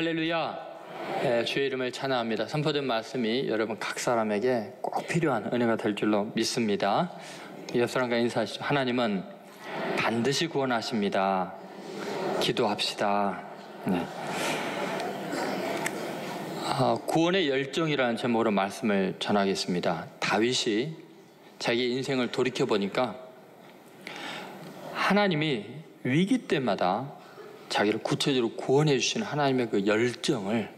할렐루야. 주의 이름을 찬양합니다. 선포된 말씀이 여러분 각 사람에게 꼭 필요한 은혜가 될 줄로 믿습니다. 옆 사람과 인사하시죠. 하나님은 반드시 구원하십니다. 기도합시다. 네. 구원의 열정이라는 제목으로 말씀을 전하겠습니다. 다윗이 자기 인생을 돌이켜보니까 하나님이 위기 때마다 자기를 구체적으로 구원해 주시는 하나님의 그 열정을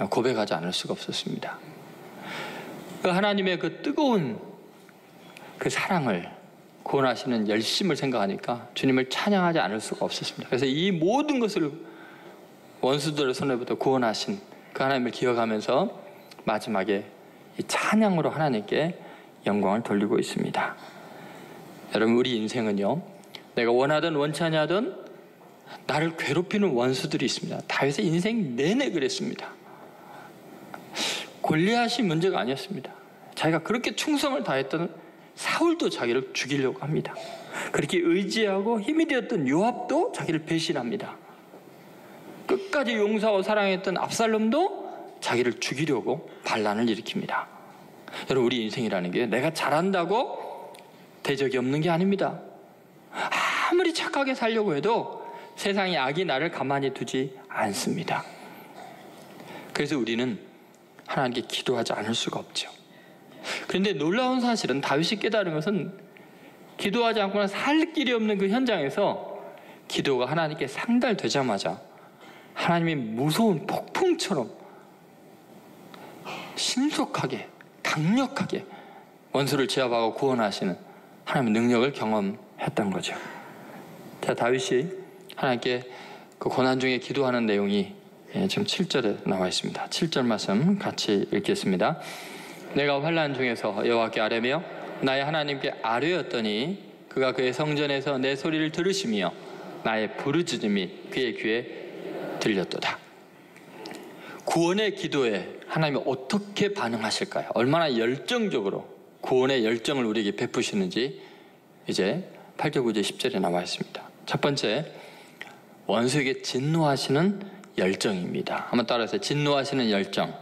고백하지 않을 수가 없었습니다. 그 하나님의 그 뜨거운 그 사랑을, 구원하시는 열심을 생각하니까 주님을 찬양하지 않을 수가 없었습니다. 그래서 이 모든 것을 원수들의 손에부터 구원하신 그 하나님을 기억하면서 마지막에 이 찬양으로 하나님께 영광을 돌리고 있습니다. 여러분, 우리 인생은요, 내가 원하든 원치 아니하든 나를 괴롭히는 원수들이 있습니다. 다윗의 인생 내내 그랬습니다. 골리앗이 문제가 아니었습니다. 자기가 그렇게 충성을 다했던 사울도 자기를 죽이려고 합니다. 그렇게 의지하고 힘이 되었던 요압도 자기를 배신합니다. 끝까지 용서하고 사랑했던 압살롬도 자기를 죽이려고 반란을 일으킵니다. 여러분, 우리 인생이라는 게 내가 잘한다고 대적이 없는 게 아닙니다. 아무리 착하게 살려고 해도 세상의 악이 나를 가만히 두지 않습니다. 그래서 우리는 하나님께 기도하지 않을 수가 없죠. 그런데 놀라운 사실은 다윗이 깨달은 것은 기도하지 않고는 살 길이 없는 그 현장에서 기도가 하나님께 상달되자마자 하나님이 무서운 폭풍처럼 신속하게 강력하게 원수를 제압하고 구원하시는 하나님의 능력을 경험했던 거죠. 자, 다윗이 하나님께 그 고난 중에 기도하는 내용이 지금 7절에 나와 있습니다. 7절 말씀 같이 읽겠습니다. 내가 환난 중에서 여호와께 아뢰며 나의 하나님께 아뢰었더니 그가 그의 성전에서 내 소리를 들으시며 나의 부르짖음이 그의 귀에 들렸도다. 구원의 기도에 하나님이 어떻게 반응하실까요? 얼마나 열정적으로 구원의 열정을 우리에게 베푸시는지 이제 8절, 9절, 10절에 나와 있습니다. 첫 번째, 원수에게 진노하시는 열정입니다. 한번 따라하세요. 진노하시는 열정.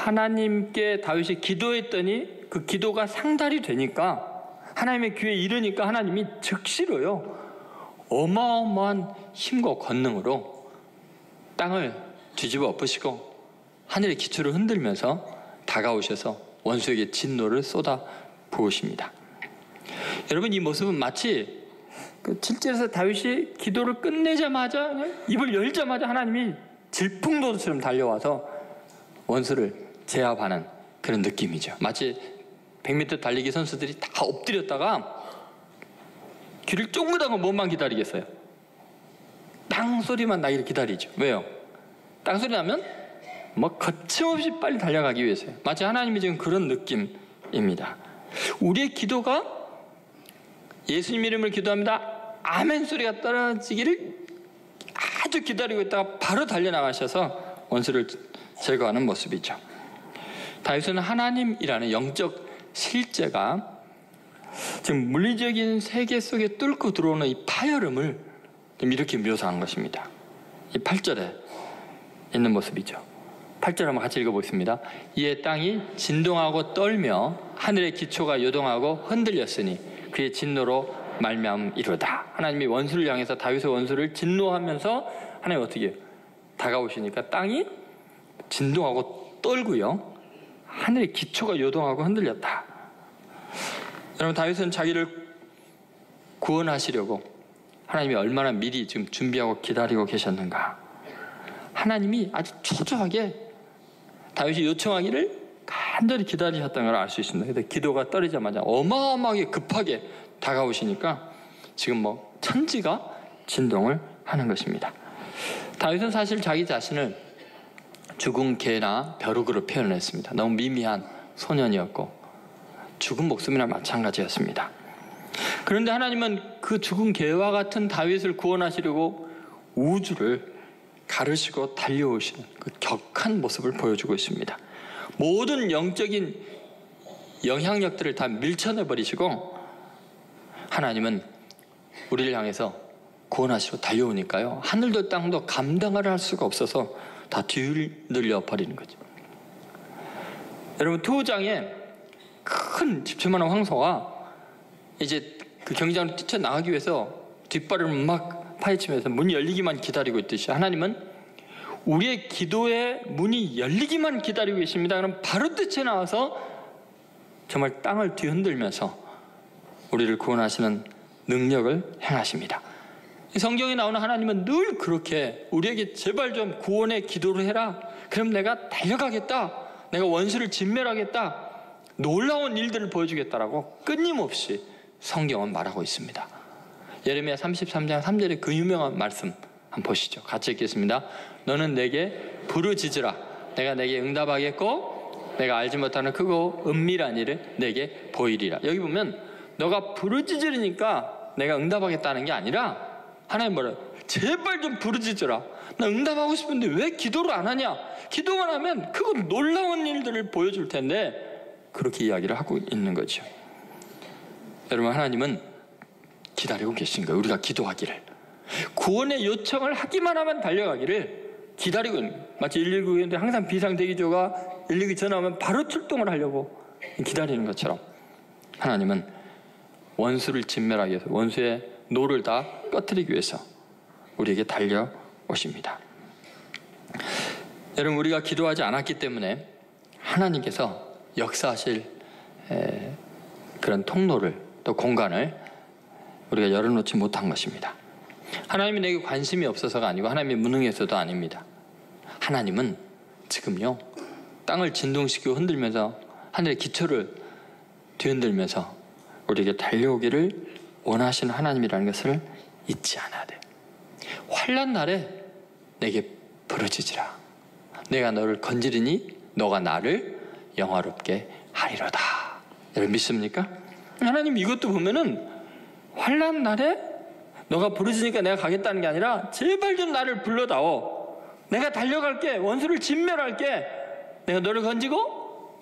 하나님께 다윗이 기도했더니 그 기도가 상달이 되니까 하나님의 귀에 이르니까 하나님이 즉시로요, 어마어마한 힘과 권능으로 땅을 뒤집어 엎으시고 하늘의 기초를 흔들면서 다가오셔서 원수에게 진노를 쏟아 부으십니다. 여러분, 이 모습은 마치 그 7절에서 다윗이 기도를 끝내자마자 입을 열자마자 하나님이 질풍노도처럼 달려와서 원수를 제압하는 그런 느낌이죠. 마치 100m 달리기 선수들이 다 엎드렸다가 귀를 쫑긋하고 몸만 기다리겠어요? 땅 소리만 나기를 기다리죠. 왜요? 땅 소리 나면 뭐 거침없이 빨리 달려가기 위해서요. 마치 하나님이 지금 그런 느낌입니다. 우리의 기도가 예수님 이름을 기도합니다. 아멘 소리가 떨어지기를 아주 기다리고 있다가 바로 달려나가셔서 원수를 제거하는 모습이죠. 다윗은 하나님이라는 영적 실제가 지금 물리적인 세계 속에 뚫고 들어오는 이 파열음을 이렇게 묘사한 것입니다. 이 8절에 있는 모습이죠. 8절 한번 같이 읽어보겠습니다. 이에 땅이 진동하고 떨며 하늘의 기초가 요동하고 흔들렸으니 그의 진노로 말미암이로다. 하나님이 원수를 향해서 다윗의 원수를 진노하면서 하나님이 어떻게 해요? 다가오시니까 땅이 진동하고 떨고요, 하늘의 기초가 요동하고 흔들렸다. 여러분, 다윗은 자기를 구원하시려고 하나님이 얼마나 미리 지금 준비하고 기다리고 계셨는가. 하나님이 아주 초조하게 다윗이 요청하기를 간절히 기다리셨다는 걸 알 수 있습니다. 근데 기도가 떨어지자마자 어마어마하게 급하게 다가오시니까 지금 뭐 천지가 진동을 하는 것입니다. 다윗은 사실 자기 자신을 죽은 개나 벼룩으로 표현했습니다. 너무 미미한 소년이었고 죽은 목숨이나 마찬가지였습니다. 그런데 하나님은 그 죽은 개와 같은 다윗을 구원하시려고 우주를 가르시고 달려오시는 그 격한 모습을 보여주고 있습니다. 모든 영적인 영향력들을 다 밀쳐내버리시고 하나님은 우리를 향해서 구원하시러 달려오니까요, 하늘도 땅도 감당을 할 수가 없어서 다 뒤흔들려 버리는 거죠. 여러분, 투우장에 큰 집채만한 황소가 이제 그 경기장으로 뛰쳐나가기 위해서 뒷발을 막 파헤치면서 문이 열리기만 기다리고 있듯이, 하나님은 우리의 기도의 문이 열리기만 기다리고 계십니다. 그럼 바로 뛰쳐나와서 정말 땅을 뒤흔들면서 우리를 구원하시는 능력을 행하십니다. 이 성경에 나오는 하나님은 늘 그렇게 우리에게 제발 좀 구원의 기도를 해라. 그럼 내가 달려가겠다. 내가 원수를 진멸하겠다. 놀라운 일들을 보여주겠다라고 끊임없이 성경은 말하고 있습니다. 예레미야 33장 3절의 그 유명한 말씀 한번 보시죠. 같이 읽겠습니다. 너는 내게 부르짖으라. 내가 내게 응답하겠고 내가 알지 못하는 크고 은밀한 일을 내게 보이리라. 여기 보면 너가 부르짖으니까 내가 응답하겠다는 게 아니라, 하나님 뭐래요? 제발 좀 부르짖으라. 나 응답하고 싶은데 왜 기도를 안 하냐? 기도만 하면 크고 놀라운 일들을 보여줄 텐데, 그렇게 이야기를 하고 있는 거죠. 여러분, 하나님은 기다리고 계신 거예요. 우리가 기도하기를, 구원의 요청을 하기만 하면 달려가기를 기다리고 있는 거예요. 마치 119인데 항상 비상대기조가 119 전화하면 바로 출동을 하려고 기다리는 것처럼, 하나님은 원수를 진멸하기 위해서, 원수의 노를 다 꺼뜨리기 위해서 우리에게 달려오십니다. 여러분, 우리가 기도하지 않았기 때문에 하나님께서 역사하실 그런 통로를, 또 공간을 우리가 열어놓지 못한 것입니다. 하나님이 내게 관심이 없어서가 아니고 하나님이 무능해서도 아닙니다. 하나님은 지금요, 땅을 진동시키고 흔들면서 하늘의 기초를 뒤흔들면서 우리에게 달려오기를 원하시는 하나님이라는 것을 잊지 않아야 돼요. 환난 날에 내게 부르짖으라. 내가 너를 건지리니 너가 나를 영화롭게 하리로다. 여러분, 믿습니까? 하나님 이것도 보면은 환난 날에 너가 부르짖으니까 내가 가겠다는 게 아니라, 제발 좀 나를 불러다오. 내가 달려갈게. 원수를 진멸할게. 내가 너를 건지고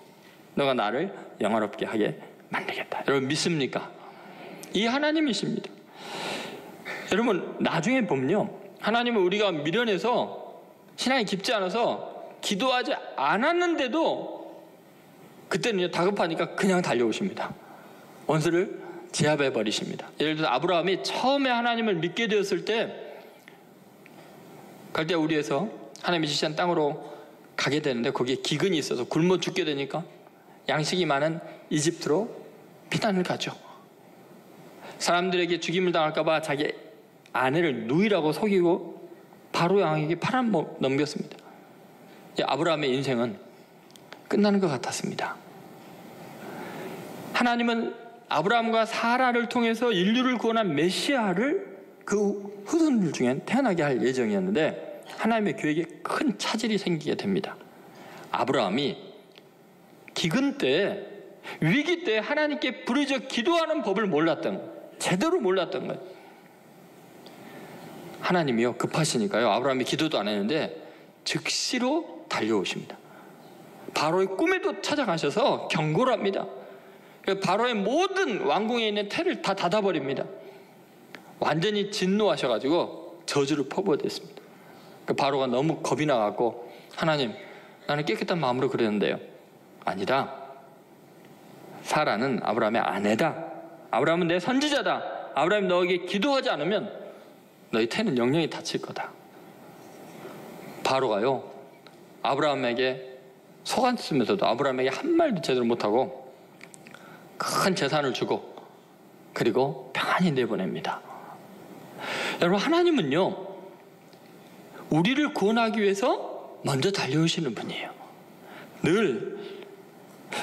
너가 나를 영화롭게 하게 만들겠다. 여러분, 믿습니까? 이 하나님이십니다. 여러분, 나중에 보면요, 하나님은 우리가 미련해서 신앙이 깊지 않아서 기도하지 않았는데도 그때는 다급하니까 그냥 달려오십니다. 원수를 제압해 버리십니다. 예를 들어 아브라함이 처음에 하나님을 믿게 되었을 때 갈대아 우리에서 하나님이 지시한 땅으로 가게 되는데, 거기에 기근이 있어서 굶어 죽게 되니까 양식이 많은 이집트로 피난을 가죠. 사람들에게 죽임을 당할까 봐 자기 아내를 누이라고 속이고 바로 왕에게 팔아 넘겼습니다. 아브라함의 인생은 끝나는 것 같았습니다. 하나님은 아브라함과 사라를 통해서 인류를 구원한 메시아를 그 후손들 중에 태어나게 할 예정이었는데, 하나님의 계획에 큰 차질이 생기게 됩니다. 아브라함이 기근 때, 위기 때 하나님께 부르짖어 기도하는 법을 몰랐던 거예요. 제대로 몰랐던 거예요. 하나님이요, 급하시니까요, 아브라함이 기도도 안 했는데 즉시로 달려오십니다. 바로의 꿈에도 찾아가셔서 경고를 합니다. 바로의 모든 왕궁에 있는 태를 다 닫아버립니다. 완전히 진노하셔가지고 저주를 퍼부어댔습니다. 바로가 너무 겁이 나갖고, 하나님, 나는 깨끗한 마음으로 그랬는데요. 아니다. 사라는 아브라함의 아내다. 아브라함은 내 선지자다. 아브라함이 너에게 기도하지 않으면 너희 태는 영영이 다칠 거다. 바로가요, 아브라함에게 속았으면서도 아브라함에게 한 말도 제대로 못하고 큰 재산을 주고 그리고 평안히 내보냅니다. 여러분, 하나님은요, 우리를 구원하기 위해서 먼저 달려오시는 분이에요. 늘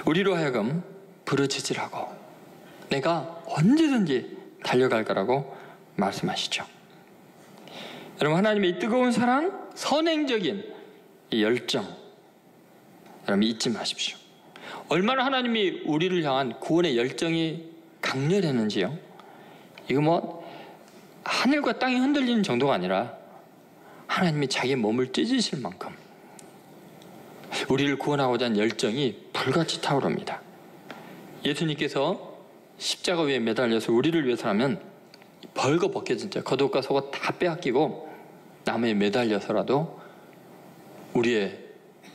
우리로 하여금 부르짖으라고, 내가 언제든지 달려갈 거라고 말씀하시죠. 여러분, 하나님의 이 뜨거운 사랑, 선행적인 이 열정, 여러분 잊지 마십시오. 얼마나 하나님이 우리를 향한 구원의 열정이 강렬했는지요. 이거 뭐 하늘과 땅이 흔들리는 정도가 아니라 하나님이 자기 몸을 찢으실 만큼 우리를 구원하고자 하는 열정이 불같이 타오릅니다. 예수님께서 십자가 위에 매달려서 우리를 위해서라면 벌거벗겨진 채 겉옷과 속옷 다 빼앗기고 나무에 매달려서라도 우리의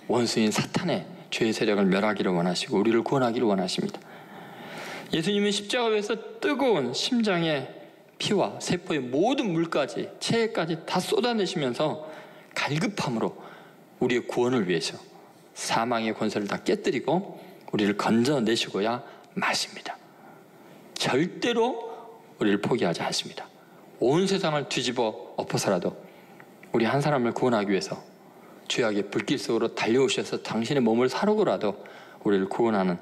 원수인 사탄의 죄의 세력을 멸하기를 원하시고 우리를 구원하기를 원하십니다. 예수님은 십자가 위에서 뜨거운 심장의 피와 세포의 모든 물까지 체액까지 다 쏟아내시면서 갈급함으로 우리의 구원을 위해서 사망의 권세를 다 깨뜨리고 우리를 건져내시고야 마십니다. 절대로 우리를 포기하지 않습니다. 온 세상을 뒤집어 엎어서라도 우리 한 사람을 구원하기 위해서 죄악의 불길 속으로 달려오셔서 당신의 몸을 사르고라도 우리를 구원하는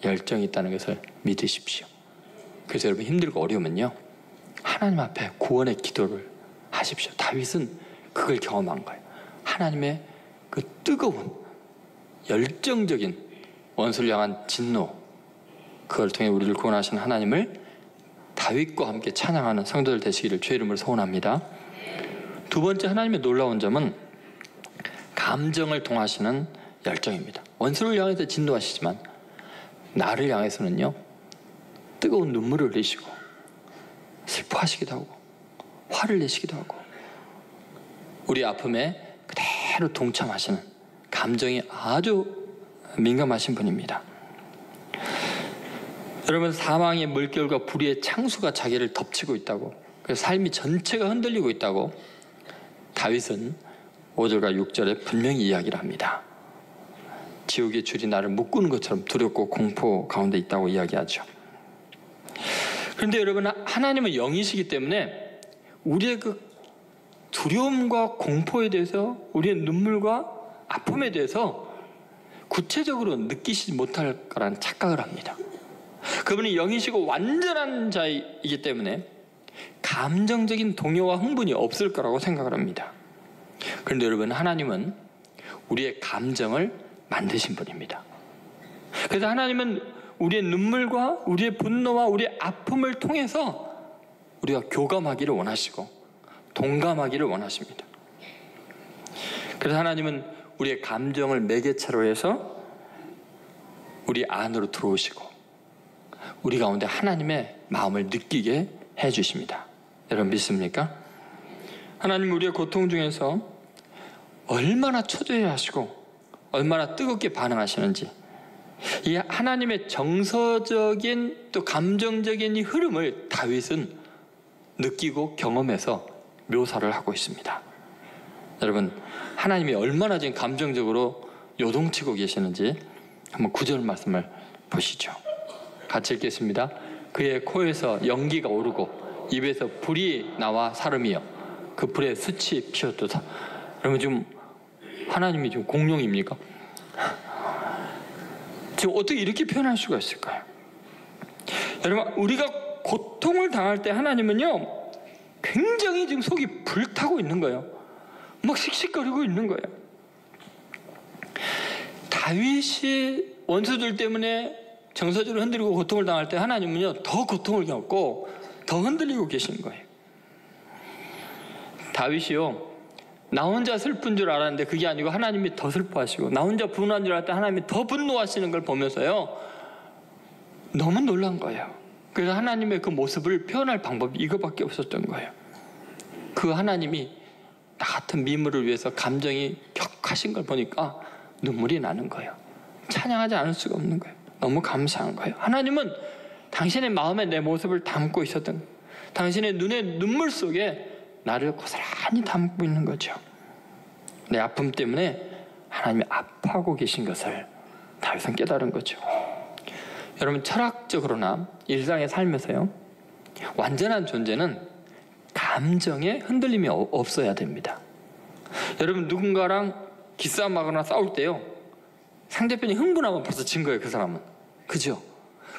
열정이 있다는 것을 믿으십시오. 그래서 여러분 힘들고 어려우면요, 하나님 앞에 구원의 기도를 하십시오. 다윗은 그걸 경험한 거예요. 하나님의 그 뜨거운 열정적인 원수를 향한 진노, 그걸 통해 우리를 구원하신 하나님을 다윗과 함께 찬양하는 성도들 되시기를 주의 이름으로 소원합니다. 두 번째 하나님의 놀라운 점은 감정을 통하시는 열정입니다. 원수를 향해서 진노하시지만 나를 향해서는요, 뜨거운 눈물을 흘리시고 슬퍼하시기도 하고 화를 내시기도 하고 우리 아픔에 그대로 동참하시는 감정이 아주 민감하신 분입니다. 여러분, 사망의 물결과 불의의 창수가 자기를 덮치고 있다고, 그래서 삶이 전체가 흔들리고 있다고 다윗은 5절과 6절에 분명히 이야기를 합니다. 지옥의 줄이 나를 묶는 것처럼 두렵고 공포 가운데 있다고 이야기하죠. 그런데 여러분, 하나님은 영이시기 때문에 우리의 그 두려움과 공포에 대해서, 우리의 눈물과 아픔에 대해서 구체적으로 느끼시지 못할 거라는 착각을 합니다. 그분이 영이시고 완전한 자이기 때문에 감정적인 동요와 흥분이 없을 거라고 생각을 합니다. 그런데 여러분, 하나님은 우리의 감정을 만드신 분입니다. 그래서 하나님은 우리의 눈물과 우리의 분노와 우리의 아픔을 통해서 우리가 교감하기를 원하시고 동감하기를 원하십니다. 그래서 하나님은 우리의 감정을 매개체로 해서 우리 안으로 들어오시고 우리 가운데 하나님의 마음을 느끼게 해주십니다. 여러분 믿습니까? 하나님은 우리의 고통 중에서 얼마나 초조해하시고 얼마나 뜨겁게 반응하시는지, 이 하나님의 정서적인 또 감정적인 이 흐름을 다윗은 느끼고 경험해서 묘사를 하고 있습니다. 여러분, 하나님이 얼마나 지금 감정적으로 요동치고 계시는지 한번 9절 말씀을 보시죠. 같이 읽겠습니다. 그의 코에서 연기가 오르고 입에서 불이 나와 사름이여 그 불에 숯이 피었도다. 여러분, 지금 하나님이 지금 공룡입니까? 지금 어떻게 이렇게 표현할 수가 있을까요? 여러분, 우리가 고통을 당할 때 하나님은요, 굉장히 지금 속이 불타고 있는 거예요. 막 씩씩거리고 있는 거예요. 다윗이 원수들 때문에 정서적으로 흔들리고 고통을 당할 때 하나님은요, 더 고통을 겪고 더 흔들리고 계신 거예요. 다윗이요, 나 혼자 슬픈 줄 알았는데 그게 아니고 하나님이 더 슬퍼하시고, 나 혼자 분노한 줄 알았는데 하나님이 더 분노하시는 걸 보면서요, 너무 놀란 거예요. 그래서 하나님의 그 모습을 표현할 방법이 이거밖에 없었던 거예요. 그 하나님이 나 같은 미물을 위해서 감정이 격하신 걸 보니까 눈물이 나는 거예요. 찬양하지 않을 수가 없는 거예요. 너무 감사한 거예요. 하나님은 당신의 마음에 내 모습을 담고 있었던 거예요. 당신의 눈의 눈물 속에 나를 고스란히 담고 있는 거죠. 내 아픔 때문에 하나님이 아파하고 계신 것을 다윗은 깨달은 거죠. 여러분, 철학적으로나 일상의 삶에서요, 완전한 존재는 감정에 흔들림이 없어야 됩니다. 여러분, 누군가랑 기싸움하거나 싸울 때요, 상대편이 흥분하면 벌써 진 거예요, 그 사람은. 그죠?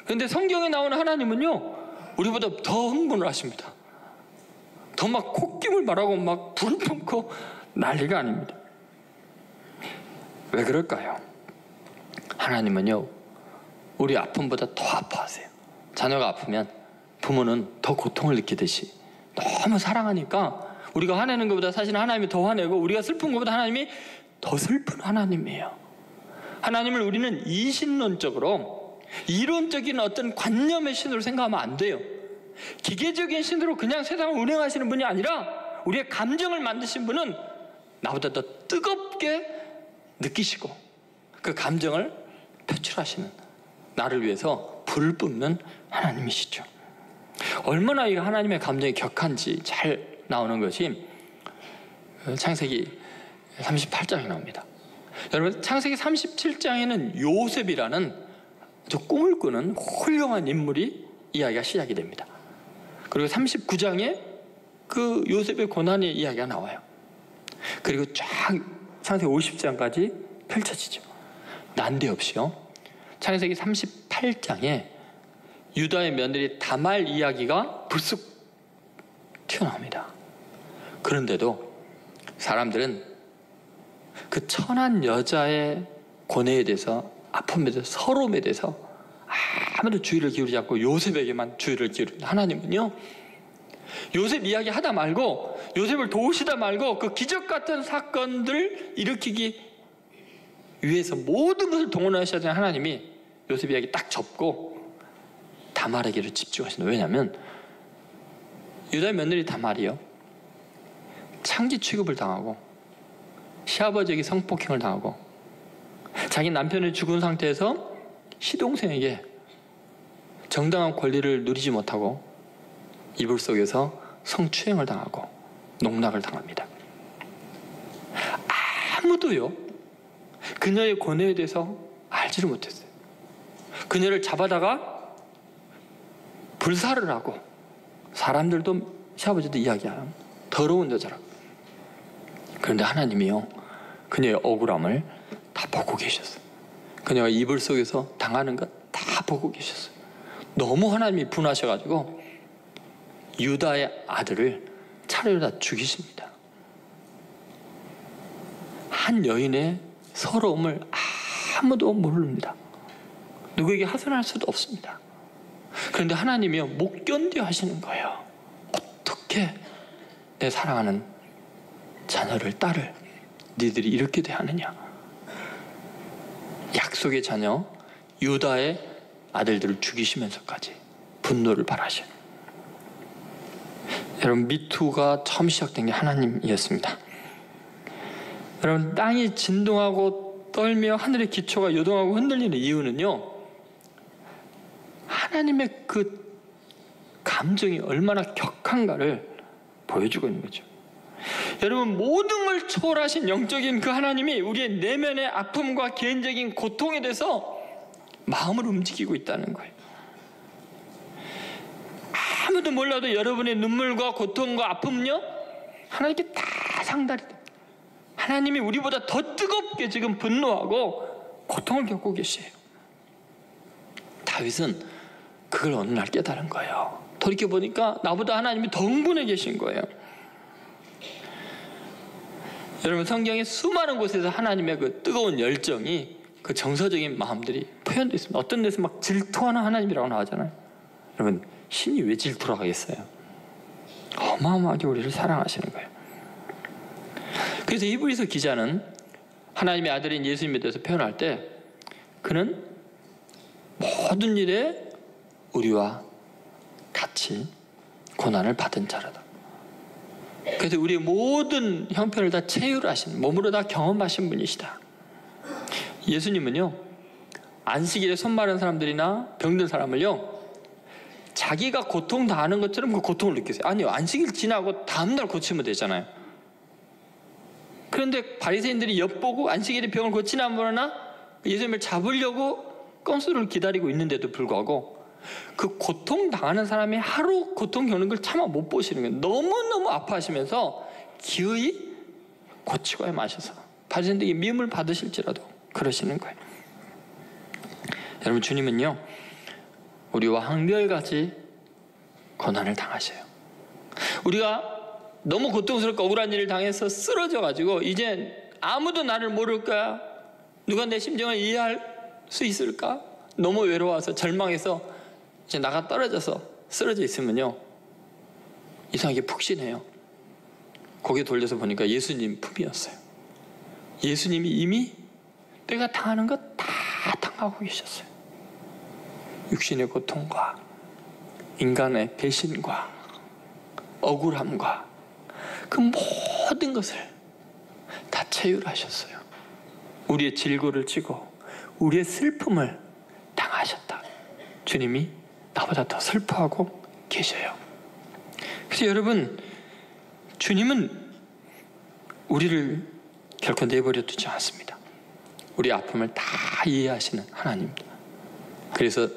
그런데 성경에 나오는 하나님은요, 우리보다 더 흥분을 하십니다. 더 막 콧김을 말하고 막 불을 뿜고 난리가 아닙니다. 왜 그럴까요? 하나님은요, 우리 아픔보다 더 아파하세요. 자녀가 아프면 부모는 더 고통을 느끼듯이 너무 사랑하니까 우리가 화내는 것보다 사실 하나님이 더 화내고, 우리가 슬픈 것보다 하나님이 더 슬픈 하나님이에요. 하나님을 우리는 이신론적으로, 이론적인 어떤 관념의 신으로 생각하면 안 돼요. 기계적인 신으로 그냥 세상을 운행하시는 분이 아니라 우리의 감정을 만드신 분은 나보다 더 뜨겁게 느끼시고 그 감정을 표출하시는, 나를 위해서 불을 뿜는 하나님이시죠. 얼마나 이 하나님의 감정이 격한지 잘 나오는 것이 창세기 38장에 나옵니다. 여러분, 창세기 37장에는 요셉이라는 아주 꿈을 꾸는 훌륭한 인물이 이야기가 시작이 됩니다. 그리고 39장에 그 요셉의 고난의 이야기가 나와요. 그리고 쫙 창세기 50장까지 펼쳐지죠. 난데없이요, 창세기 38장에 유다의 며느리 다말 이야기가 불쑥 튀어나옵니다. 그런데도 사람들은 그 천한 여자의 고뇌에 대해서, 아픔에 대해서, 서러움에 대해서 아무도 주의를 기울이지 않고 요셉에게만 주의를 기울입니다. 하나님은요, 요셉 이야기 하다 말고, 요셉을 도우시다 말고 그 기적 같은 사건들 일으키기 위해서 모든 것을 동원하셔야 되는 하나님이 요셉 이야기 딱 접고 다말에게로 집중하시는. 왜냐하면 유다의 며느리 다말이요, 창기 취급을 당하고 시아버지에게 성폭행을 당하고 자기 남편이 죽은 상태에서 시동생에게 정당한 권리를 누리지 못하고 이불 속에서 성추행을 당하고 농락을 당합니다. 아무도요 그녀의 고뇌에 대해서 알지를 못했어요. 그녀를 잡아다가 불사를 하고, 사람들도 시아버지도 이야기하는 더러운 여자라고. 그런데 하나님이요, 그녀의 억울함을 다 보고 계셨어요. 그녀가 이불 속에서 당하는 것 다 보고 계셨어요. 너무 하나님이 분하셔가지고 유다의 아들을 차례로 죽이십니다. 한 여인의 서러움을 아무도 모릅니다. 누구에게 하소연할 수도 없습니다. 그런데 하나님이요, 못 견뎌 하시는 거예요. 어떻게 내 사랑하는 자녀를, 딸을 니들이 이렇게 대하느냐. 약속의 자녀 유다의 아들들을 죽이시면서까지 분노를 발하셔요. 여러분, 미투가 처음 시작된 게 하나님이었습니다. 여러분, 땅이 진동하고 떨며 하늘의 기초가 요동하고 흔들리는 이유는요, 하나님의 그 감정이 얼마나 격한가를 보여주고 있는 거죠. 여러분, 모든 걸 초월하신 영적인 그 하나님이 우리의 내면의 아픔과 개인적인 고통에 대해서 마음을 움직이고 있다는 거예요. 아무도 몰라도 여러분의 눈물과 고통과 아픔은요, 하나님께 다 상달이 됩니다. 하나님이 우리보다 더 뜨겁게 지금 분노하고 고통을 겪고 계세요. 다윗은 그걸 어느 날 깨달은 거예요. 돌이켜보니까 나보다 하나님이 더 흥분해 계신 거예요. 여러분, 성경의 수많은 곳에서 하나님의 그 뜨거운 열정이, 그 정서적인 마음들이 표현되어 있습니다. 어떤 데서 막 질투하는 하나님이라고 나오잖아요. 여러분, 신이 왜 질투를 하겠어요? 어마어마하게 우리를 사랑하시는 거예요. 그래서 히브리서 기자는 하나님의 아들인 예수님에 대해서 표현할 때, 그는 모든 일에 우리와 같이 고난을 받은 자라다. 그래서 우리의 모든 형편을 다 체휼하신, 몸으로 다 경험하신 분이시다. 예수님은요, 안식일에 손 마른 사람들이나 병든 사람을요, 자기가 고통 당하는 것처럼 그 고통을 느끼세요. 아니요, 안식일 지나고 다음날 고치면 되잖아요. 그런데 바리새인들이 엿보고 안식일에 병을 고치나 보나 예수님을 잡으려고 건수를 기다리고 있는데도 불구하고 그 고통 당하는 사람이 하루 고통 겪는 걸 차마 못 보시는 거예요. 너무너무 아파하시면서 기어이 고치고야 마셔서 바리새인들에게 미움을 받으실지라도 그러시는 거예요. 여러분, 주님은요, 우리와 한결같이 고난을 당하셔요. 우리가 너무 고통스럽고 억울한 일을 당해서 쓰러져가지고 이제 아무도 나를 모를 거야, 누가 내 심정을 이해할 수 있을까, 너무 외로워서 절망해서 이제 나가 떨어져서 쓰러져 있으면요, 이상하게 푹신해요. 고개 돌려서 보니까 예수님 품이었어요. 예수님이 이미 내가 당하는 것 다 당하고 계셨어요. 육신의 고통과 인간의 배신과 억울함과 그 모든 것을 다 체휼하셨어요. 우리의 질고를 지고 우리의 슬픔을 당하셨다. 주님이 나보다 더 슬퍼하고 계셔요. 그래서 여러분, 주님은 우리를 결코 내버려 두지 않습니다. 우리 아픔을 다 이해하시는 하나님입니다. 그래서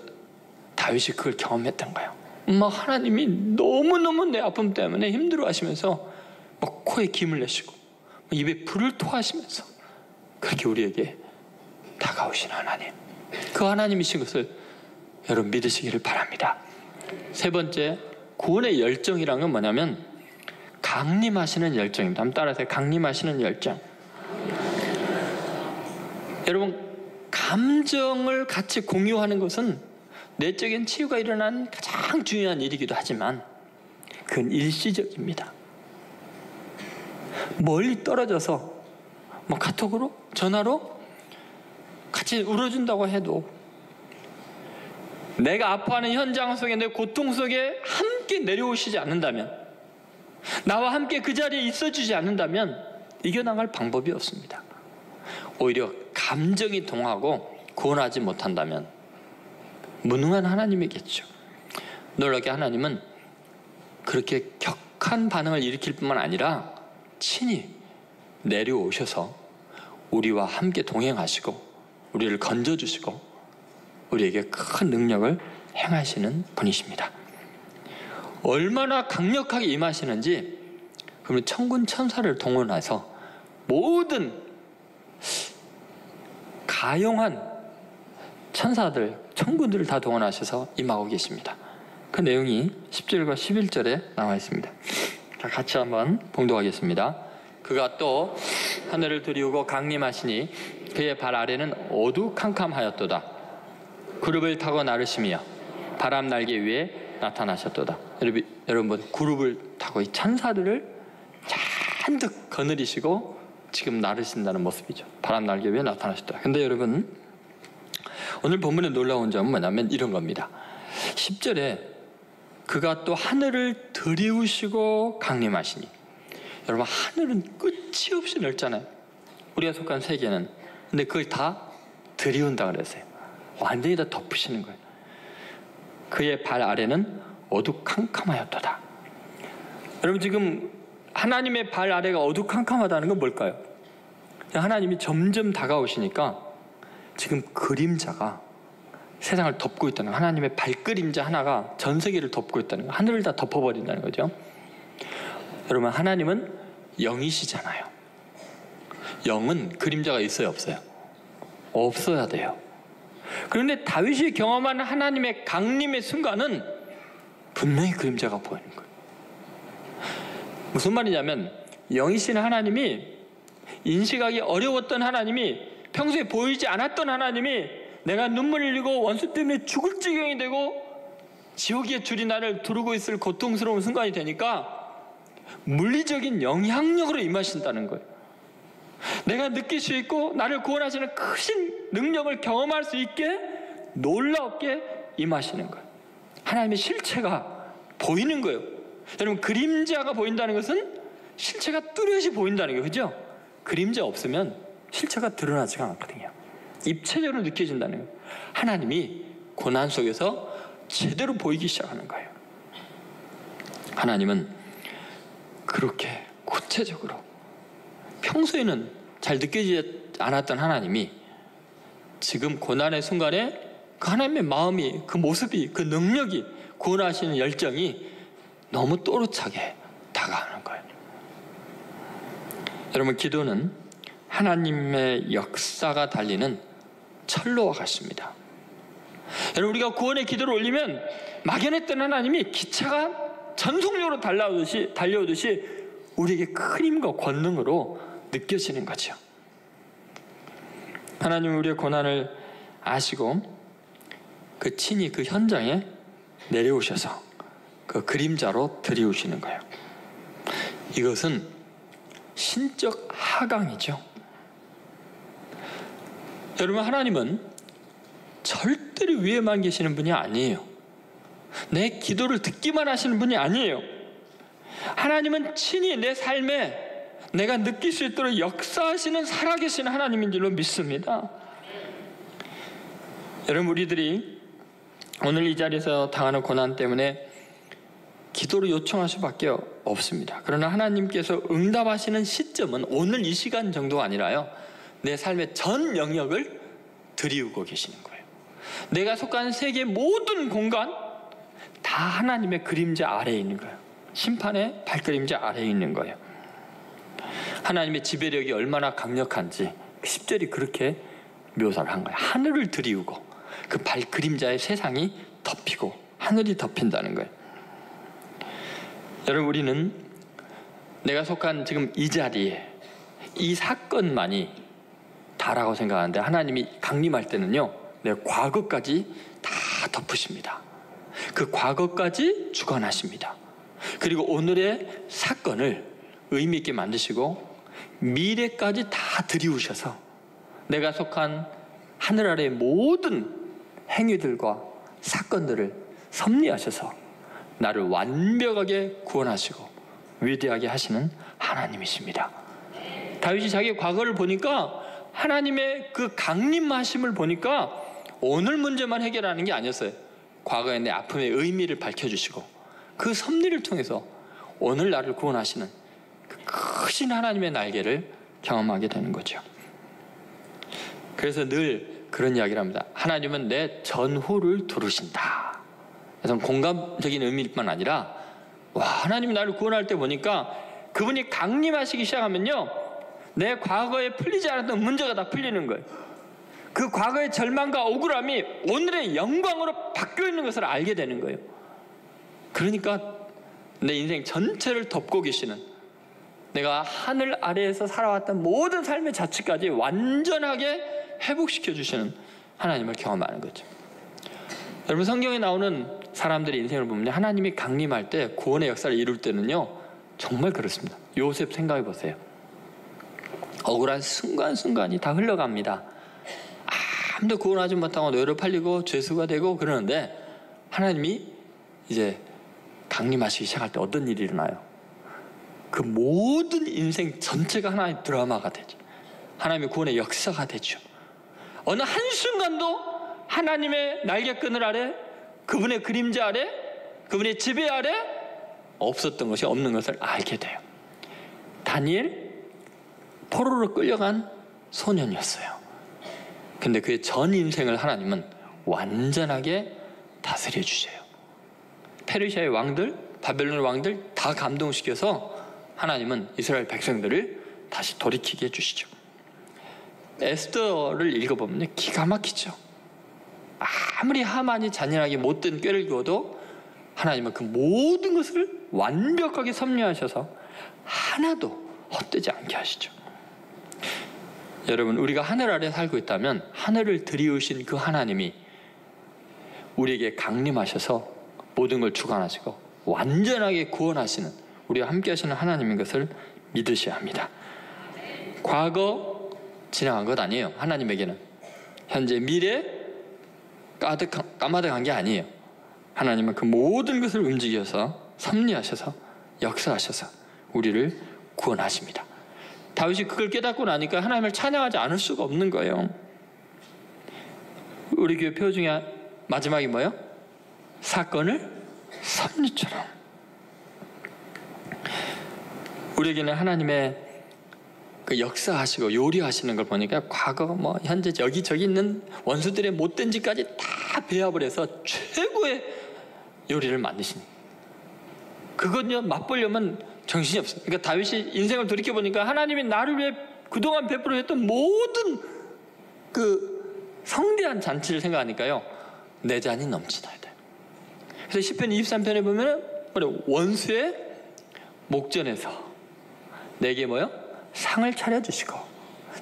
다윗이 그걸 경험했던 거예요. 하나님이 너무너무 내 아픔 때문에 힘들어하시면서 코에 김을 내시고 입에 불을 토하시면서 그렇게 우리에게 다가오신 하나님, 그 하나님이신 것을 여러분 믿으시기를 바랍니다. 세 번째, 구원의 열정이란 건 뭐냐면 강림하시는 열정입니다. 한번 따라하세요. 강림하시는 열정. 여러분, 감정을 같이 공유하는 것은 내적인 치유가 일어나는 가장 중요한 일이기도 하지만 그건 일시적입니다. 멀리 떨어져서 카톡으로, 전화로 같이 울어준다고 해도 내가 아파하는 현장 속에, 내 고통 속에 함께 내려오시지 않는다면, 나와 함께 그 자리에 있어주지 않는다면 이겨나갈 방법이 없습니다. 오히려 감정이 동하고 구원하지 못한다면 무능한 하나님이겠죠. 놀랍게 하나님은 그렇게 격한 반응을 일으킬 뿐만 아니라 친히 내려오셔서 우리와 함께 동행하시고 우리를 건져주시고 우리에게 큰 능력을 행하시는 분이십니다. 얼마나 강력하게 임하시는지, 그러면 천군 천사를 동원해서 모든 가용한 천사들, 천군들을 다 동원하셔서 임하고 계십니다. 그 내용이 10절과 11절에 나와 있습니다. 자, 같이 한번 봉독하겠습니다. 그가 또 하늘을 들이우고 강림하시니 그의 발 아래는 어두캄캄하였도다. 그룹을 타고 나르시며 바람 날개 위에 나타나셨도다. 여러분, 그룹을 타고 이 천사들을 잔뜩 거느리시고 지금 나르신다는 모습이죠. 바람 날개 위에 나타나셨다. 근데 여러분, 오늘 본문의 놀라운 점은 뭐냐면 이런 겁니다. 10절에 그가 또 하늘을 들이우시고 강림하시니, 여러분, 하늘은 끝이 없이 넓잖아요. 우리가 속한 세계는. 근데 그걸 다 들이운다 그랬어요. 완전히 다 덮으시는 거예요. 그의 발 아래는 어두캄캄하였도다. 여러분, 지금 하나님의 발 아래가 어두캄캄하다는 건 뭘까요? 하나님이 점점 다가오시니까 지금 그림자가 세상을 덮고 있다는 거예요. 하나님의 발그림자 하나가 전 세계를 덮고 있다는 거예요. 하늘을 다 덮어버린다는 거죠. 여러분, 하나님은 영이시잖아요. 영은 그림자가 있어요, 없어요? 없어야 돼요. 그런데 다윗이 경험한 하나님의 강림의 순간은 분명히 그림자가 보이는 거예요. 무슨 말이냐면, 영이신 하나님이, 인식하기 어려웠던 하나님이, 평소에 보이지 않았던 하나님이 내가 눈물을 흘리고 원수 때문에 죽을 지경이 되고 지옥의 줄이 나를 두르고 있을 고통스러운 순간이 되니까 물리적인 영향력으로 임하신다는 거예요. 내가 느낄 수 있고 나를 구원하시는 크신 능력을 경험할 수 있게 놀랍게 임하시는 거예요. 하나님의 실체가 보이는 거예요. 여러분, 그림자가 보인다는 것은 실체가 뚜렷이 보인다는 거예요. 그죠? 그림자 없으면 실체가 드러나지가 않거든요. 입체적으로 느껴진다는 거예요. 하나님이 고난 속에서 제대로 보이기 시작하는 거예요. 하나님은 그렇게 구체적으로, 평소에는 잘 느껴지지 않았던 하나님이 지금 고난의 순간에 그 하나님의 마음이, 그 모습이, 그 능력이, 구원하시는 열정이 너무 또렷하게 다가오는 거예요. 여러분, 기도는 하나님의 역사가 달리는 철로와 같습니다. 여러분, 우리가 구원의 기도를 올리면 막연했던 하나님이 기차가 전속력으로 달려오듯이 우리에게 큰 힘과 권능으로 느껴지는 거죠. 하나님은 우리의 고난을 아시고 그 친히 그 현장에 내려오셔서 그 그림자로 들이우시는 거예요. 이것은 신적 하강이죠. 여러분, 하나님은 절대로 위에만 계시는 분이 아니에요. 내 기도를 듣기만 하시는 분이 아니에요. 하나님은 친히 내 삶에 내가 느낄 수 있도록 역사하시는 살아계신 하나님인 줄로 믿습니다. 여러분, 우리들이 오늘 이 자리에서 당하는 고난 때문에 기도를 요청할 수밖에 없습니다. 그러나 하나님께서 응답하시는 시점은 오늘 이 시간 정도가 아니라요, 내 삶의 전 영역을 들이우고 계시는 거예요. 내가 속한 세계 모든 공간 다 하나님의 그림자 아래에 있는 거예요. 심판의 발그림자 아래에 있는 거예요. 하나님의 지배력이 얼마나 강력한지 10절이 그렇게 묘사를 한 거예요. 하늘을 들이우고 그 발그림자의 세상이 덮이고 하늘이 덮인다는 거예요. 여러분, 우리는 내가 속한 지금 이 자리에 이 사건만이 다라고 생각하는데, 하나님이 강림할 때는요, 내 과거까지 다 덮으십니다. 그 과거까지 주관하십니다. 그리고 오늘의 사건을 의미 있게 만드시고 미래까지 다 들이우셔서 내가 속한 하늘 아래의 모든 행위들과 사건들을 섭리하셔서 나를 완벽하게 구원하시고 위대하게 하시는 하나님이십니다. 다윗이 자기의 과거를 보니까 하나님의 그 강림하심을 보니까 오늘 문제만 해결하는 게 아니었어요. 과거의 내 아픔의 의미를 밝혀주시고 그 섭리를 통해서 오늘 나를 구원하시는 그 크신 하나님의 날개를 경험하게 되는 거죠. 그래서 늘 그런 이야기를 합니다. 하나님은 내 전후를 두루신다. 그래서 공감적인 의미일 뿐 아니라, 와, 하나님이 나를 구원할 때 보니까 그분이 강림하시기 시작하면요, 내 과거에 풀리지 않았던 문제가 다 풀리는 거예요. 그 과거의 절망과 억울함이 오늘의 영광으로 바뀌어 있는 것을 알게 되는 거예요. 그러니까 내 인생 전체를 덮고 계시는, 내가 하늘 아래에서 살아왔던 모든 삶의 자취까지 완전하게 회복시켜 주시는 하나님을 경험하는 거죠. 여러분, 성경에 나오는 사람들의 인생을 보면 하나님이 강림할 때, 구원의 역사를 이룰 때는요, 정말 그렇습니다. 요셉 생각해 보세요. 억울한 순간순간이 다 흘러갑니다. 아무도 구원하지 못하고 뇌로 팔리고 죄수가 되고 그러는데, 하나님이 이제 강림하시기 시작할 때 어떤 일이 일어나요? 그 모든 인생 전체가 하나의 드라마가 되죠. 하나님의 구원의 역사가 되죠. 어느 한순간도 하나님의 날개끈을 아래, 그분의 그림자 아래, 그분의 지배 아래 없었던 것이 없는 것을 알게 돼요. 다니엘, 포로로 끌려간 소년이었어요. 근데 그의 전 인생을 하나님은 완전하게 다스려 주세요. 페르시아의 왕들, 바벨론의 왕들 다 감동시켜서 하나님은 이스라엘 백성들을 다시 돌이키게 해주시죠. 에스더를 읽어보면 기가 막히죠. 아무리 하만이 잔인하게 못된 꾀를 그어도 하나님은 그 모든 것을 완벽하게 섭리하셔서 하나도 헛되지 않게 하시죠. 여러분, 우리가 하늘 아래 살고 있다면 하늘을 들이우신 그 하나님이 우리에게 강림하셔서 모든 걸 주관하시고 완전하게 구원하시는, 우리와 함께 하시는 하나님인 것을 믿으셔야 합니다. 과거 지나간 것 아니에요. 하나님에게는 현재 미래 까마득한 게 아니에요. 하나님은 그 모든 것을 움직여서 섭리하셔서 역사하셔서 우리를 구원하십니다. 다윗이 그걸 깨닫고 나니까 하나님을 찬양하지 않을 수가 없는 거예요. 우리 교회 표 중에 마지막이 뭐예요? 사건을 섭리처럼. 우리에게는 하나님의 그 역사하시고 요리하시는 걸 보니까 과거 현재 여기저기 있는 원수들의 못된 짓까지 다 배합을 해서 최고의 요리를 만드시니, 그건요 맛보려면 정신이 없어요. 그러니까 다윗이 인생을 돌이켜보니까 하나님이 나를 위해 그동안 베풀어 했던 모든 그 성대한 잔치를 생각하니까요, 내 잔이 넘치나야 돼. 그래서 시편 23편에 보면은 원수의 목전에서 내게 상을 차려주시고,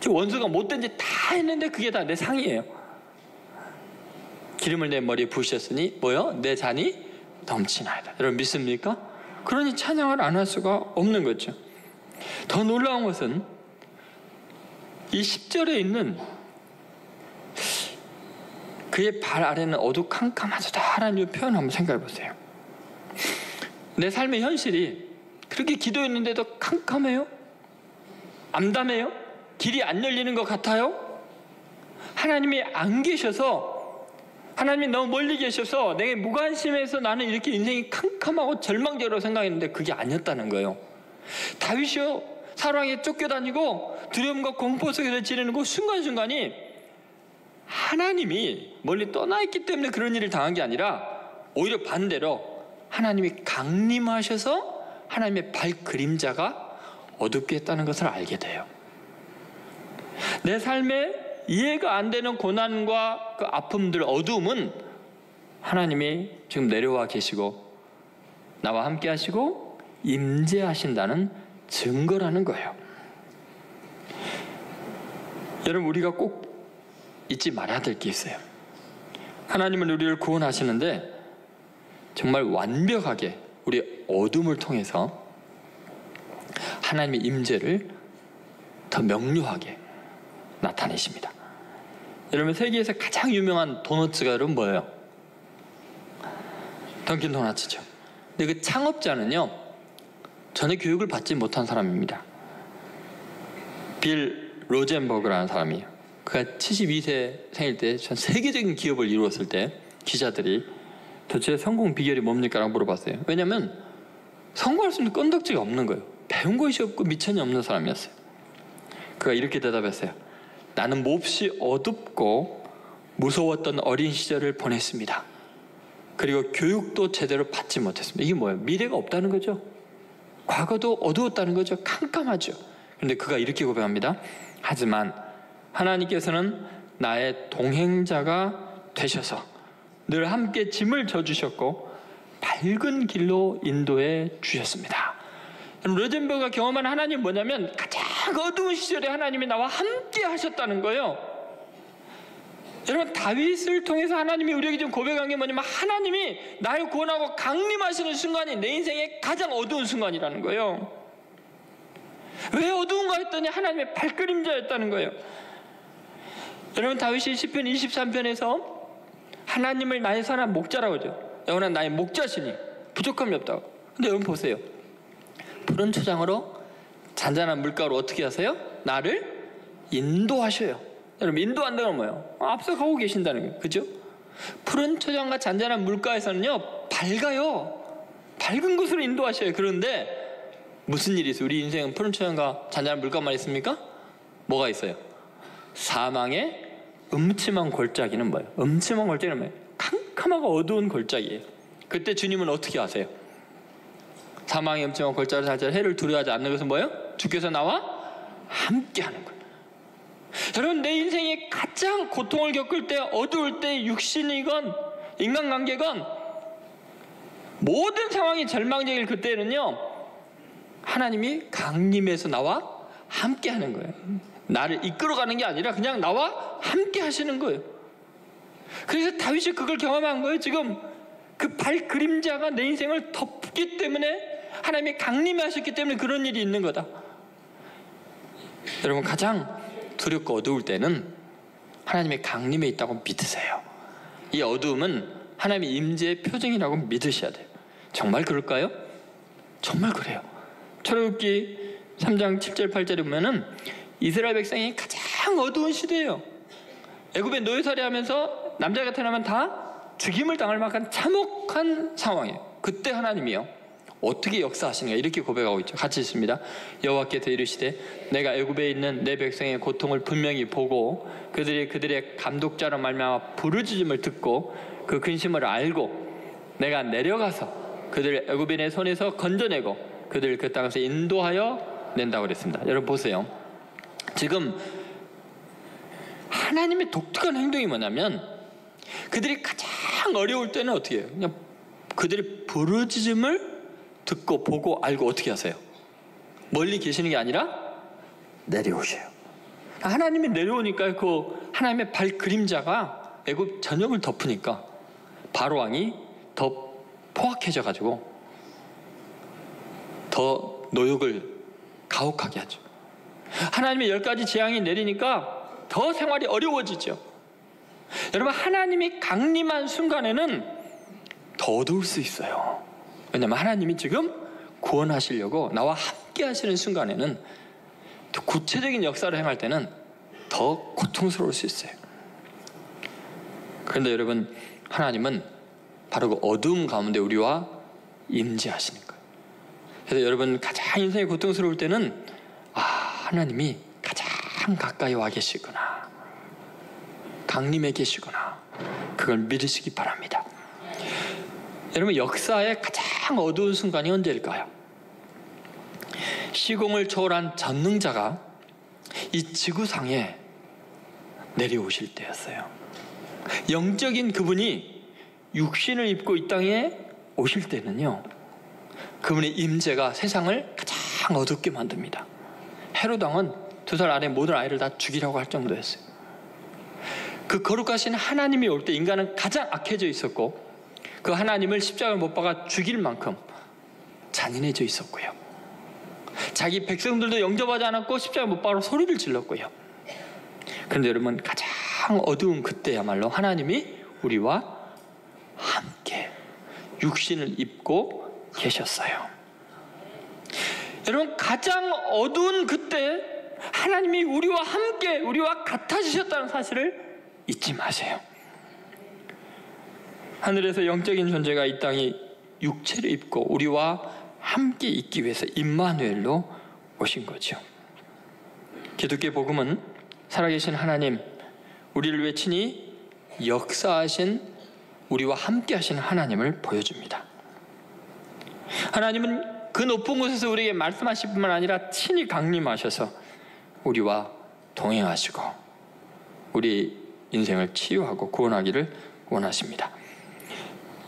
원수가 못된 짓 다 했는데 그게 다 내 상이에요. 기름을 내 머리에 부으셨으니 내 잔이 넘치나이다. 여러분 믿습니까? 그러니 찬양을 안 할 수가 없는 거죠. 더 놀라운 것은 이 10절에 있는 그의 발 아래는 어두캄캄하다. 하나님의 표현 한번 생각해 보세요. 내 삶의 현실이 그렇게 기도했는데도 캄캄해요? 암담해요? 길이 안 열리는 것 같아요? 하나님이 안 계셔서, 하나님이 너무 멀리 계셔서 내게 무관심해서 나는 이렇게 인생이 캄캄하고 절망적으로 생각했는데 그게 아니었다는 거예요. 다윗이요, 사랑에 쫓겨다니고 두려움과 공포 속에서 지내는 그 순간순간이 하나님이 멀리 떠나 있기 때문에 그런 일을 당한 게 아니라 오히려 반대로 하나님이 강림하셔서 하나님의 발 그림자가 어둡게 했다는 것을 알게 돼요. 내 삶에 이해가 안 되는 고난과 그 아픔들, 어두움은 하나님이 지금 내려와 계시고 나와 함께 하시고 임재하신다는 증거라는 거예요. 여러분, 우리가 꼭 잊지 말아야 될 게 있어요. 하나님은 우리를 구원하시는데 정말 완벽하게 우리 어둠을 통해서 하나님의 임재를 더 명료하게 나타내십니다. 여러분, 세계에서 가장 유명한 도너츠가 여러분 뭐예요? 던킨 도너츠죠. 근데 그 창업자는요, 전혀 교육을 받지 못한 사람입니다. 빌 로젠버그라는 사람이에요. 그가 72세 생일 때 전 세계적인 기업을 이루었을 때 기자들이 도대체 성공 비결이 뭡니까? 라고 물어봤어요. 왜냐하면 성공할 수 있는 건덕지가 없는 거예요. 배운 것이 없고 미천이 없는 사람이었어요. 그가 이렇게 대답했어요. 나는 몹시 어둡고 무서웠던 어린 시절을 보냈습니다. 그리고 교육도 제대로 받지 못했습니다. 이게 뭐예요? 미래가 없다는 거죠. 과거도 어두웠다는 거죠. 캄캄하죠. 그런데 그가 이렇게 고백합니다. 하지만 하나님께서는 나의 동행자가 되셔서 늘 함께 짐을 져주셨고 밝은 길로 인도해 주셨습니다. 로젠버그가 경험한 하나님은 뭐냐면 가장 어두운 시절에 하나님이 나와 함께 하셨다는 거예요. 여러분, 다윗을 통해서 하나님이 우리에게 좀 고백한 게 뭐냐면 하나님이 나를 구원하고 강림하시는 순간이 내 인생의 가장 어두운 순간이라는 거예요. 왜 어두운가 했더니 하나님의 발그림자였다는 거예요. 여러분, 다윗이 시편 23편에서 하나님을 나의 선한 목자라고 하죠. 영원한 나의 목자시니 부족함이 없다고. 근데 여러분 보세요. 푸른 초장으로 잔잔한 물가로 어떻게 하세요? 나를 인도하셔요. 여러분, 인도한다는 건 뭐예요? 앞서 가고 계신다는 거예요. 그죠? 푸른 초장과 잔잔한 물가에서는요, 밝아요. 밝은 곳으로 인도하셔요. 그런데 무슨 일이 있어요? 우리 인생은 푸른 초장과 잔잔한 물가만 있습니까? 뭐가 있어요? 사망의 음침한 골짜기는 뭐예요? 음침한 골짜기는 뭐예요? 캄캄하고 어두운 골짜기예요. 그때 주님은 어떻게 하세요? 사망의 음침한 골짜기를 살자 해를 두려워하지 않는 것은 뭐예요? 주께서 나와 함께 하는 거예요. 여러분, 내 인생에 가장 고통을 겪을 때, 어두울 때, 육신이건 인간관계건 모든 상황이 절망적일 그때는요, 하나님이 강림해서 나와 함께 하는 거예요. 나를 이끌어가는 게 아니라 그냥 나와 함께 하시는 거예요. 그래서 다윗이 그걸 경험한 거예요. 지금 그 발 그림자가 내 인생을 덮기 때문에, 하나님이 강림하셨기 때문에 그런 일이 있는 거다. 여러분, 가장 두렵고 어두울 때는 하나님의 강림에 있다고 믿으세요. 이 어두움은 하나님의 임재의 표징이라고 믿으셔야 돼요. 정말 그럴까요? 정말 그래요. 출애굽기 3장 7절 8절에 보면은 이스라엘 백성이 가장 어두운 시대예요. 애굽에 노예살이 하면서 남자가 태어나면 다 죽임을 당할 만한 참혹한 상황이에요. 그때 하나님이요, 어떻게 역사하시는가 이렇게 고백하고 있죠. 같이 읽습니다. 여호와께서 이르시되 내가 애굽에 있는 내 백성의 고통을 분명히 보고 그들의 감독자로 말미암아 부르짖음을 듣고 그 근심을 알고 내가 내려가서 그들을 애굽인의 손에서 건져내고 그들을 그 땅에서 인도하여 낸다고 그랬습니다. 여러분 보세요. 지금 하나님의 독특한 행동이 뭐냐면 그들이 가장 어려울 때는 어떻게 해요? 그냥 그들의 부르짖음을 듣고 보고 알고 어떻게 하세요? 멀리 계시는 게 아니라 내려오셔요. 하나님이 내려오니까 그 하나님의 발 그림자가 애굽 전역을 덮으니까 바로 왕이 더 포악해져 가지고 더 노역을 가혹하게 하죠. 하나님의 10가지 재앙이 내리니까 더 생활이 어려워지죠. 여러분, 하나님이 강림한 순간에는 더 어두울 수 있어요. 왜냐하면 하나님이 지금 구원하시려고 나와 함께 하시는 순간에는, 더 구체적인 역사를 행할 때는 더 고통스러울 수 있어요. 그런데 여러분, 하나님은 바로 그 어두움 가운데 우리와 임재하시는 거예요. 그래서 여러분, 가장 인생이 고통스러울 때는 하나님이 가장 가까이 와 계시구나, 강림해 계시구나, 그걸 믿으시기 바랍니다. 여러분, 역사의 가장 어두운 순간이 언제일까요? 시공을 초월한 전능자가 이 지구상에 내려오실 때였어요. 영적인 그분이 육신을 입고 이 땅에 오실 때는요, 그분의 임재가 세상을 가장 어둡게 만듭니다. 헤롯 왕은 2살 아래 모든 아이를 다 죽이라고 할 정도였어요. 그 거룩하신 하나님이 올 때 인간은 가장 악해져 있었고, 그 하나님을 십자가에 못 박아 죽일 만큼 잔인해져 있었고요. 자기 백성들도 영접하지 않았고 십자가에 못 박아 소리를 질렀고요. 그런데 여러분, 가장 어두운 그때야말로 하나님이 우리와 함께 육신을 입고 계셨어요. 여러분, 가장 어두운 그때 하나님이 우리와 함께, 우리와 같아지셨다는 사실을 잊지 마세요. 하늘에서 영적인 존재가 이 땅에 육체를 입고 우리와 함께 있기 위해서 임마누엘로 오신 거죠. 기독교의 복음은 살아계신 하나님, 우리를 위해 친히 역사하신, 우리와 함께 하시는 하나님을 보여줍니다. 하나님은 그 높은 곳에서 우리에게 말씀하실 뿐만 아니라 친히 강림하셔서 우리와 동행하시고 우리 인생을 치유하고 구원하기를 원하십니다.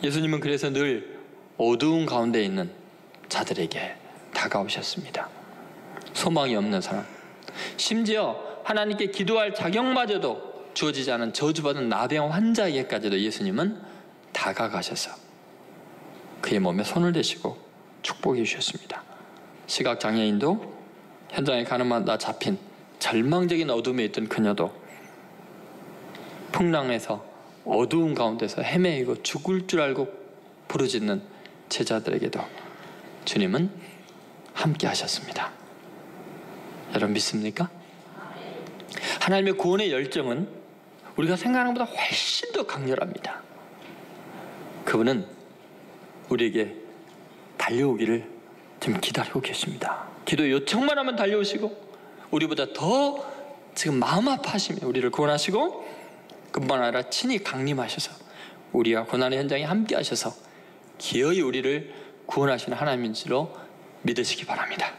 예수님은 그래서 늘 어두운 가운데 있는 자들에게 다가오셨습니다. 소망이 없는 사람, 심지어 하나님께 기도할 자격마저도 주어지지 않은 저주받은 나병 환자에게까지도 예수님은 다가가셔서 그의 몸에 손을 대시고 축복해 주셨습니다. 시각장애인도, 현장에 가는 마다 잡힌 절망적인 어둠에 있던 그녀도, 풍랑에서 어두운 가운데서 헤매이고 죽을 줄 알고 부르짖는 제자들에게도 주님은 함께 하셨습니다. 여러분, 믿습니까? 하나님의 구원의 열정은 우리가 생각하는 것보다 훨씬 더 강렬합니다. 그분은 우리에게 달려오기를 지금 기다리고 계십니다. 기도 요청만 하면 달려오시고, 우리보다 더 지금 마음 아파하시며 우리를 구원하시고, 그뿐만 아니라 친히 강림하셔서 우리와 고난의 현장에 함께 하셔서 기어이 우리를 구원하시는 하나님인 줄로 믿으시기 바랍니다.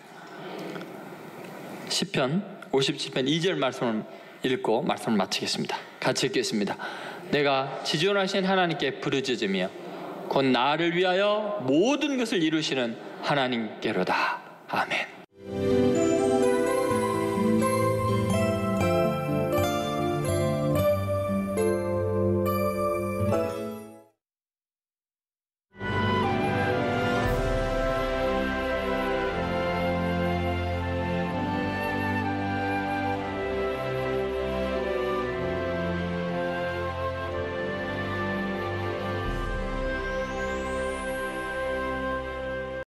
시편 57편 2절 말씀을 읽고 말씀을 마치겠습니다. 같이 읽겠습니다. 내가 지존하신 하나님께 부르짖으며 곧 나를 위하여 모든 것을 이루시는 하나님께로다. 아멘.